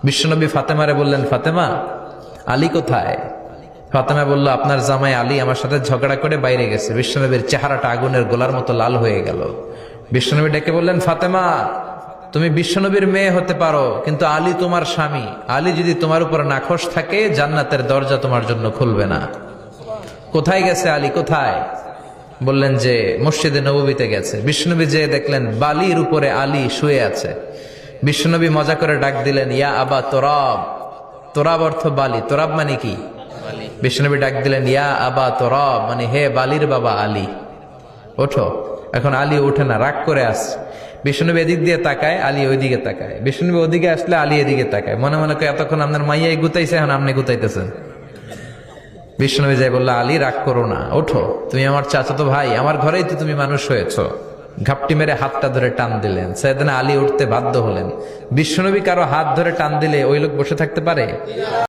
বিশ্বনবী ফাতেমারে বললেন, ফাতেমা, আলী কোথায়? ফাতেমা বলল, আপনার জামাই আলী আমার সাথে ঝগড়া করে বাইরে গেছে। বিশ্বনবীর চেহারাটা আগুনের গোলার মতো লাল হয়ে গেল। বিশ্বনবী ডেকে বললেন, ফাতেমা, তুমি বিশ্বনবীর মেয়ে হতে পারো, কিন্তু আলী তোমার স্বামী। আলী যদি তোমার উপর নাখোশ থাকে, জান্নাতের দরজা তোমার জন্য খুলবে না। কোথায় গেছে আলী, কোথায়? বললেন যে মসজিদে নববীতে গেছে। বিশ্বনবী যে দেখলেন বালির উপরে আলী শুয়ে আছে। বিশ্বনবী মজা করে ডাক দিলেন, ইয়া আবা তোরাব। তোরাব অর্থ বালি, তোরাব মানে কি? বিশ্বনবী ডাক দিলেন, ইয়া আবা তোরাব, মানে হে বালির বাবা আলী, ওঠো। এখন আলী ওঠে না, রাগ করে আসছে। বিশ্বনবী এদিক দিয়ে তাকায়, আলী ওইদিকে তাকায়। বিশ্বনবী ওদিকে আসলে আলী এদিকে তাকায়। মনে মনে করে এতক্ষণ আপনার মাইয়াই গুতাইছে, এখন আপনি গুতাইতেছেন। বিশ্বনবী যাই বললো, আলী রাগ করো না, ওঠো, তুমি আমার চাচাতো ভাই, আমার ঘরেই তো তুমি মানুষ হয়েছ। ঘাপটি মেরে হাতটা ধরে টান দিলেন। সাইয়েদনা আলী উঠতে বাধ্য হলেন। বিশ্বনবী কারো হাত ধরে টান দিলে ওই লোক বসে থাকতে পারে?